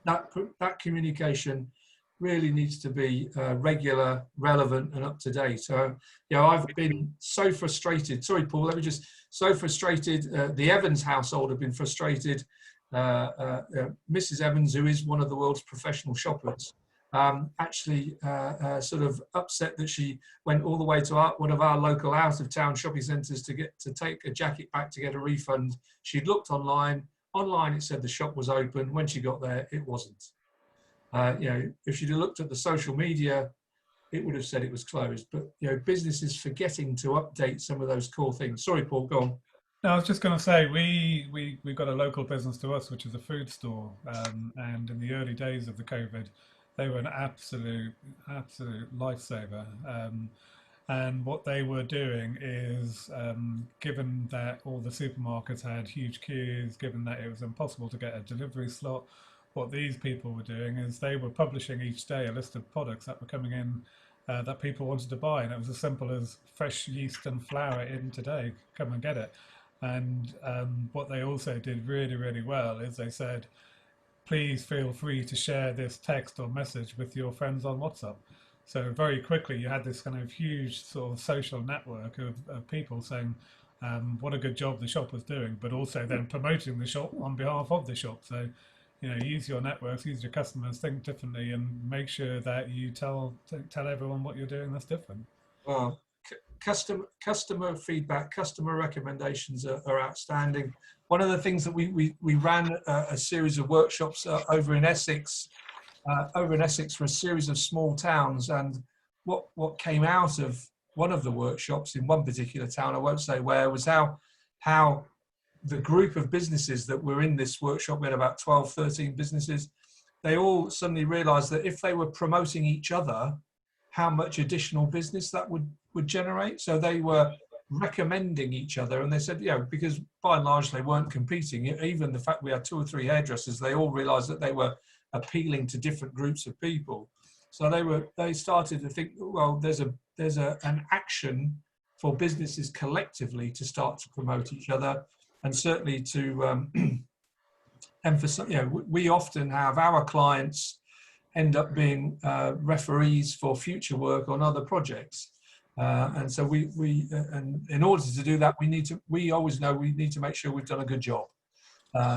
[SPEAKER 3] that communication really needs to be regular, relevant, and up to date. So, I've been so frustrated. Sorry, Paul, so frustrated. The Evans household have been frustrated. Mrs. Evans, who is one of the world's professional shoppers, actually sort of upset that she went all the way to one of our local out-of-town shopping centres to take a jacket back to get a refund. She'd looked online. Online, it said the shop was open. When she got there, it wasn't. If she'd have looked at the social media, it would have said it was closed. But business is forgetting to update some of those core things. Sorry, Paul, go on.
[SPEAKER 1] No, I was just going to say we've got a local business to us, which is a food store, and in the early days of the COVID, they were an absolute lifesaver. And what they were doing is, given that all the supermarkets had huge queues, given that it was impossible to get a delivery slot, what these people were doing is they were publishing each day a list of products that were coming in that people wanted to buy. And it was as simple as fresh yeast and flour in today, come and get it. And what they also did really, really well is they said, please feel free to share this text or message with your friends on WhatsApp. So very quickly, you had this kind of huge sort of social network of people saying what a good job the shop was doing, but also then promoting the shop on behalf of the shop. So, use your networks, use your customers, think differently, and make sure that you tell everyone what you're doing that's different.
[SPEAKER 3] Well, customer feedback, customer recommendations are outstanding. One of the things that we ran a series of workshops over in Essex for a series of small towns, and what came out of one of the workshops in one particular town, I won't say where, was how the group of businesses that were in this workshop, we had about 12, 13 businesses, they all suddenly realized that if they were promoting each other, how much additional business that would generate. So they were recommending each other, and they said, because by and large they weren't competing. Even the fact we had 2 or 3 hairdressers, they all realized that they were appealing to different groups of people. So they started to think, well, there's an action for businesses collectively to start to promote each other, and certainly to emphasize. We often have our clients end up being referees for future work on other projects, and so and in order to do that, we always know we need to make sure we've done a good job.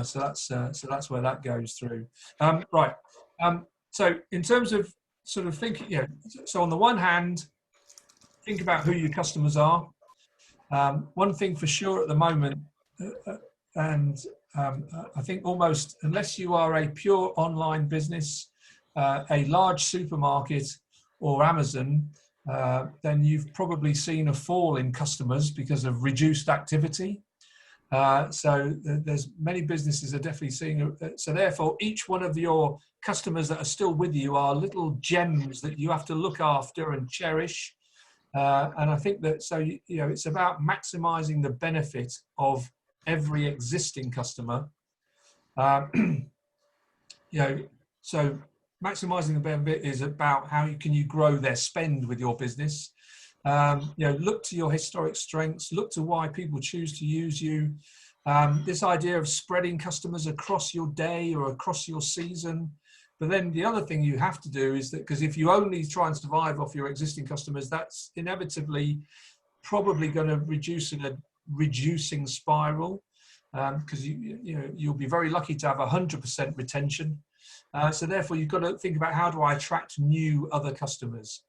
[SPEAKER 3] So that's where that goes through. Right. So in terms of sort of thinking, so on the one hand, think about who your customers are. One thing for sure at the moment, and I think almost unless you are a pure online business, a large supermarket or Amazon, then you've probably seen a fall in customers because of reduced activity. So there's many businesses are definitely seeing, so therefore each one of your customers that are still with you are little gems that you have to look after and cherish. And I think that, so, it's about maximizing the benefit of every existing customer. So maximizing the benefit is about how can you grow their spend with your business. Look to your historic strengths, look to why people choose to use you. This idea of spreading customers across your day or across your season. But then the other thing you have to do is that, because if you only try and survive off your existing customers, that's inevitably probably going to reduce in a reducing spiral, because you'll be very lucky to have 100% retention. So therefore you've got to think about, how do I attract new other customers?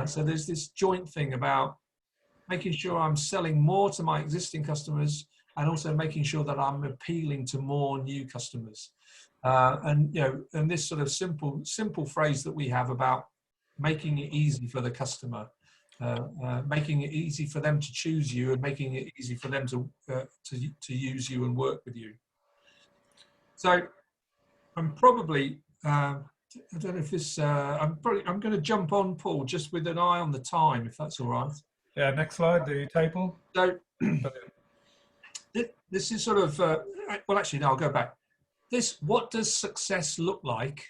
[SPEAKER 3] So there's this joint thing about making sure I'm selling more to my existing customers, and also making sure that I'm appealing to more new customers. And this sort of simple phrase that we have about making it easy for the customer, making it easy for them to choose you, and making it easy for them to use you and work with you. So I'm probably, I don't know if this, I'm going to jump on, Paul, just with an eye on the time, if that's all right.
[SPEAKER 1] Yeah, next slide, the table.
[SPEAKER 3] So this is sort of, well, actually, no, I'll go back. What does success look like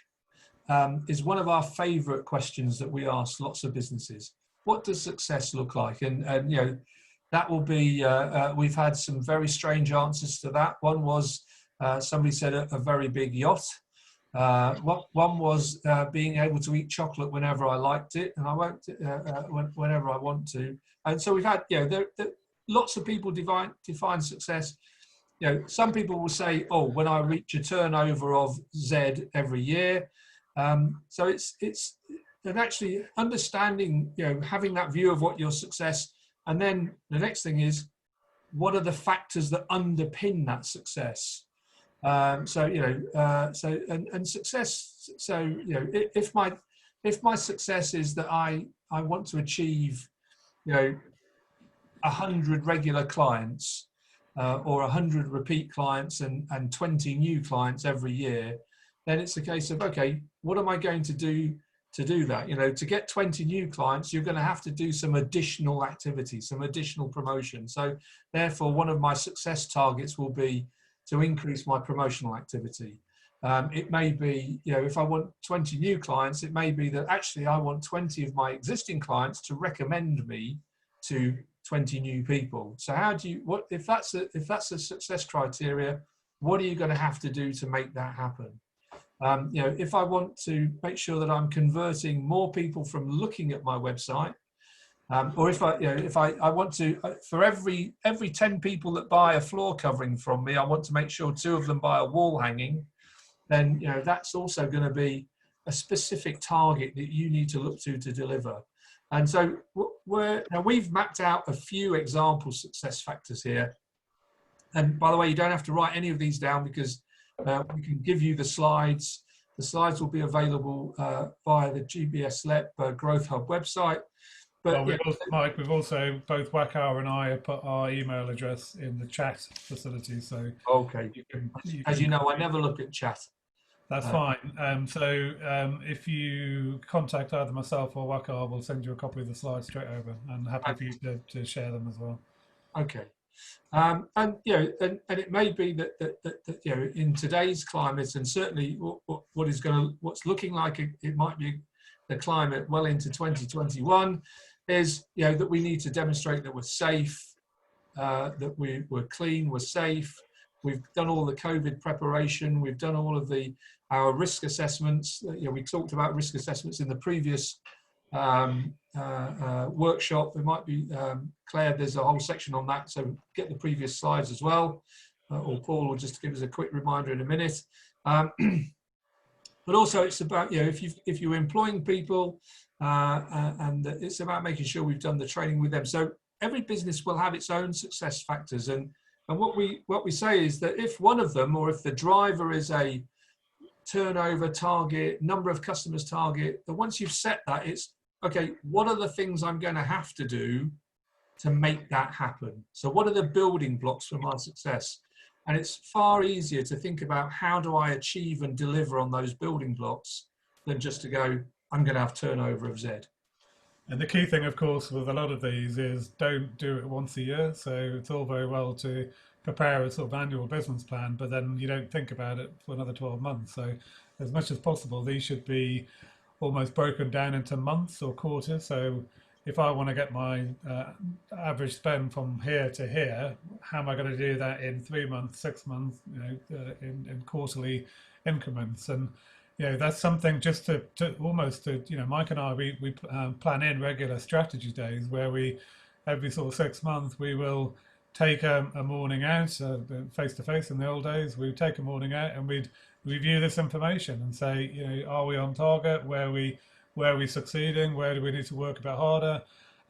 [SPEAKER 3] is one of our favorite questions that we ask lots of businesses. What does success look like? And you know, that will be, we've had some very strange answers to that. One was, somebody said a very big yacht. One was being able to eat chocolate whenever I liked it, and I won't whenever I want to. And so we've had, you know, lots of people define success. You know, some people will say, oh, when I reach a turnover of Z every year. So it's and actually understanding, you know, having that view of what your success, and then the next thing is, what are the factors that underpin that success? So you know, and success. So you know, if my success is that I want to achieve, you know, 100 regular clients or 100 repeat clients and 20 new clients every year, then it's a case of, okay, what am I going to do that? You know, to get 20 new clients, you're going to have to do some additional activity, some additional promotion. So therefore, one of my success targets will be to increase my promotional activity. It may be, you know, if I want 20 new clients, it may be that actually I want 20 of my existing clients to recommend me to 20 new people. So how do you, what if that's a success criteria, what are you going to have to do to make that happen? You know, if I want to make sure that I'm converting more people from looking at my website, or if I, you know, if I want to, for every 10 people that buy a floor covering from me, I want to make sure 2 of them buy a wall hanging, then, you know, that's also going to be a specific target that you need to look to deliver. And so now we've mapped out a few example success factors here. And by the way, you don't have to write any of these down because we can give you the slides. The slides will be available via the GBSLEP Growth Hub website. But
[SPEAKER 1] well, Mike, we've also, both Wakar and I have put our email address in the chat facility. So
[SPEAKER 3] okay, as you know, I never look at chat.
[SPEAKER 1] That's fine. So if you contact either myself or Wakar, we'll send you a copy of the slides straight over, and happy for you to share them as well.
[SPEAKER 3] Okay. And you know, and it may be that you know, in today's climate, and certainly what's looking like it might be the climate well into 2021, is, you know, that we need to demonstrate that we're safe, that we're clean, we're safe. We've done all the COVID preparation. We've done all of our risk assessments. You know, we talked about risk assessments in the previous workshop. There might be, Claire, there's a whole section on that, so get the previous slides as well, or Paul will just give us a quick reminder in a minute. But also it's about, you know, if you're employing people, and it's about making sure we've done the training with them. So every business will have its own success factors, and what we say is that if one of them, or if the driver is a turnover target, number of customers target, that once you've set that, it's okay, what are the things I'm going to have to do to make that happen? So what are the building blocks for my success? And it's far easier to think about how do I achieve and deliver on those building blocks than just to go, I'm going to have turnover of Z.
[SPEAKER 1] And the key thing, of course, with a lot of these is don't do it once a year. So it's all very well to prepare a sort of annual business plan, but then you don't think about it for another 12 months. So as much as possible, these should be almost broken down into months or quarters. So if I want to get my average spend from here to here, how am I going to do that in 3 months, 6 months, you know, in quarterly increments? And you know, that's something just to you know, Mike and I, we plan in regular strategy days where we, every sort of 6 months, we will take a morning out, face to face. In the old days, we'd take a morning out and we'd review this information and say, you know, are we on target? Where are we succeeding? Where do we need to work a bit harder?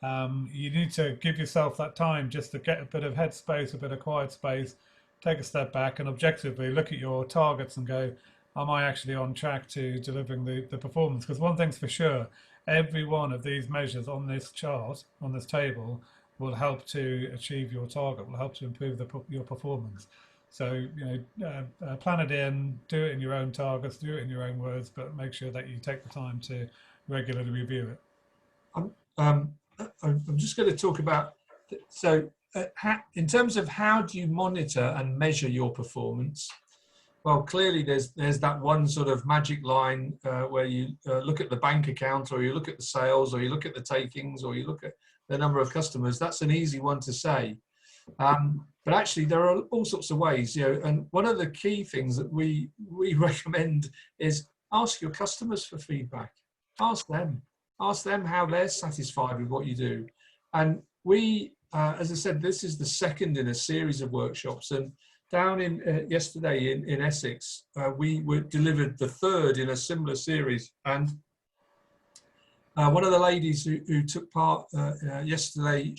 [SPEAKER 1] You need to give yourself that time just to get a bit of headspace, a bit of quiet space, take a step back and objectively look at your targets and go, am I actually on track to delivering the performance? Because one thing's for sure, every one of these measures on this chart, on this table, will help to achieve your target, will help to improve your performance. So, plan it in, do it in your own targets, do it in your own words, but make sure that you take the time to regularly review it.
[SPEAKER 3] I'm just going to talk about, so in terms of how do you monitor and measure your performance? Well, clearly there's that one sort of magic line where you look at the bank account, or you look at the sales, or you look at the takings, or you look at the number of customers. That's an easy one to say. But actually there are all sorts of ways, and one of the key things that we recommend is ask your customers for feedback. Ask them how they're satisfied with what you do. And we, as I said, this is the second in a series of workshops, and down in yesterday in Essex, we were delivered the third in a similar series. And one of the ladies who took part yesterday,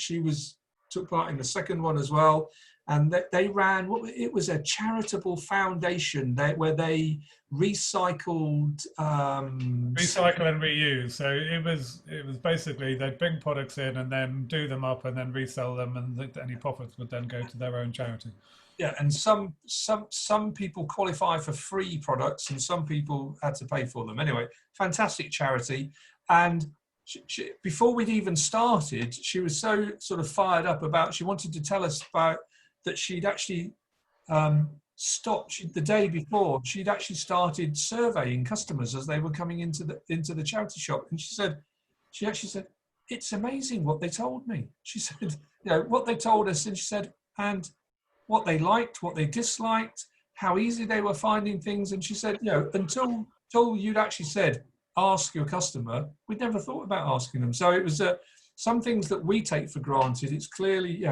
[SPEAKER 3] took part in the second one as well, and they ran it was a charitable foundation where they recycle and
[SPEAKER 1] reuse. So it was basically they'd bring products in and then do them up and then resell them, and any profits would then go to their own charity.
[SPEAKER 3] Yeah, and some people qualify for free products, and some people had to pay for them. Anyway, fantastic charity. And she, before we'd even started, she was so sort of fired up about, she wanted to tell us about that she'd actually stopped, the day before, she'd actually started surveying customers as they were coming into the charity shop. And she actually said, it's amazing what they told me. She said, what they told us, and she said, and what they liked, what they disliked, how easy they were finding things. And she said, until you'd actually said, ask your customer, we'd never thought about asking them. So it was some things that we take for granted. It's clearly,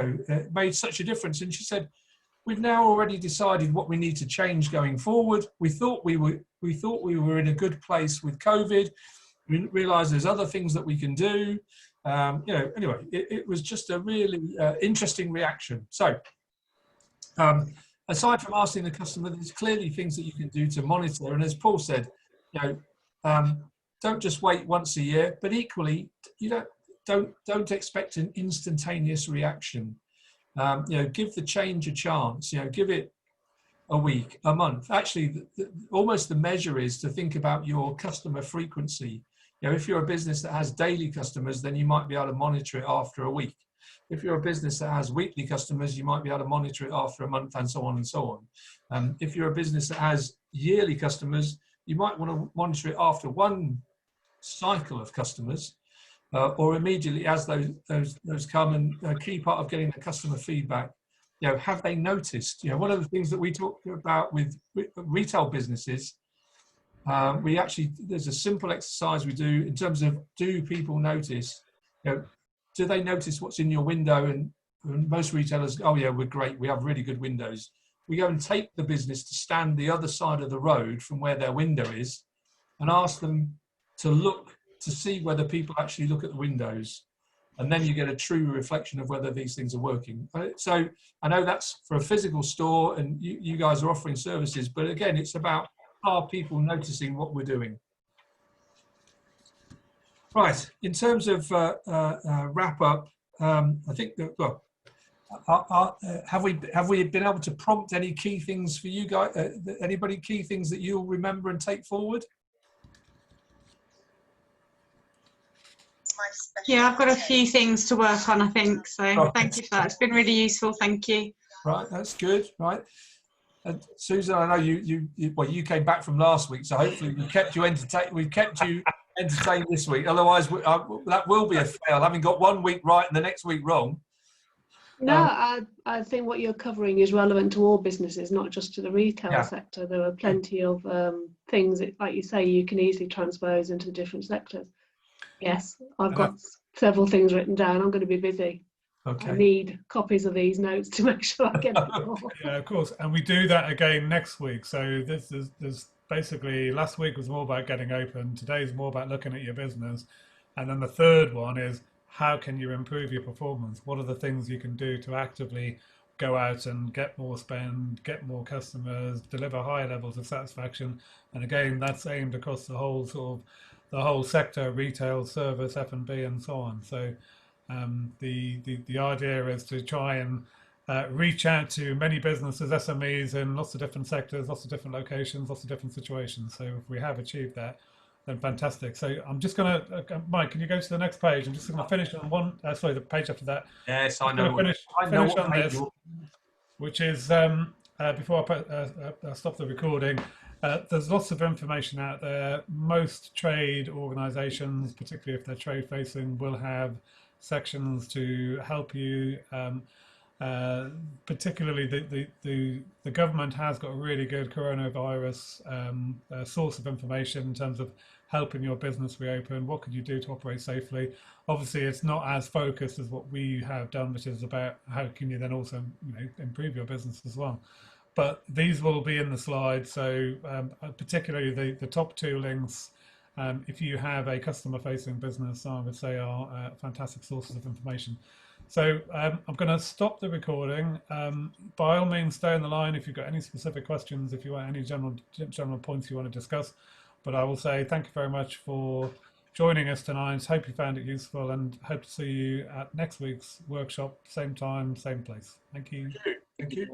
[SPEAKER 3] made such a difference. And she said, we've now already decided what we need to change going forward. We thought we were in a good place with COVID. We realised there's other things that we can do. Anyway, it was just a really interesting reaction. So aside from asking the customer, there's clearly things that you can do to monitor. And as Paul said, don't just wait once a year, but equally, don't expect an instantaneous reaction. Give the change a chance. Give it a week, a month. Actually, almost the measure is to think about your customer frequency. If you're a business that has daily customers, then you might be able to monitor it after a week. If you're a business that has weekly customers, you might be able to monitor it after a month, and so on and so on. If you're a business that has yearly customers, you might want to monitor it after one cycle of customers, or immediately as those come. And a key part of getting the customer feedback, have they noticed? One of the things that we talk about with retail businesses, there's a simple exercise we do in terms of, do people notice? Do they notice what's in your window? And most retailers, oh yeah, we're great, we have really good windows. We go and take the business to stand the other side of the road from where their window is, and ask them to look to see whether people actually look at the windows. And then you get a true reflection of whether these things are working. So I know that's for a physical store, and you guys are offering services, but again, it's about, are people noticing what we're doing? Right, in terms of wrap up, I think that, well, have we been able to prompt any key things for you guys? Anybody key things that you'll remember and take forward?
[SPEAKER 5] Yeah, I've got a few things to work on, I think. So thank you for that. It's been really useful. Thank you.
[SPEAKER 3] Right, that's good. Right, and Susan, I know you came back from last week, so hopefully we kept you entertained. We've kept you entertained this week. Otherwise, that will be a fail, having got 1 week right and the next week wrong.
[SPEAKER 4] No, I think what you're covering is relevant to all businesses, not just to the retail sector. There are plenty of things that, like you say, you can easily transpose into the different sectors. Yes, I've got several things written down. I'm going to be busy. Okay. I need copies of these notes to make sure I get them all.
[SPEAKER 1] Yeah, of course. And we do that again next week. So there's basically, last week was more about getting open. Today's more about looking at your business. And then the third one is, how can you improve your performance? What are the things you can do to actively go out and get more spend, get more customers, deliver higher levels of satisfaction? And again, that's aimed across the whole the whole sector, retail, service, F&B, and so on. So the idea is to try and reach out to many businesses, SMEs in lots of different sectors, lots of different locations, lots of different situations. So if we have achieved that, then fantastic. So I'm just going to, Mike, can you go to the next page? I'm just going to finish on one, sorry, the page after that.
[SPEAKER 3] Yes, I know.
[SPEAKER 1] Finish on this, which is, before I stop the recording, there's lots of information out there. Most trade organisations, particularly if they're trade facing, will have sections to help you. Particularly the government has got a really good coronavirus source of information in terms of helping your business reopen. What could you do to operate safely? Obviously, it's not as focused as what we have done, which is about how can you then also improve your business as well. But these will be in the slides. So particularly the top two links, if you have a customer-facing business, I would say are fantastic sources of information. So I'm going to stop the recording. By all means, stay on the line if you've got any specific questions, if you want any general points you want to discuss. But I will say thank you very much for joining us tonight. Hope you found it useful, and hope to see you at next week's workshop, same time, same place. Thank you.
[SPEAKER 3] Thank you.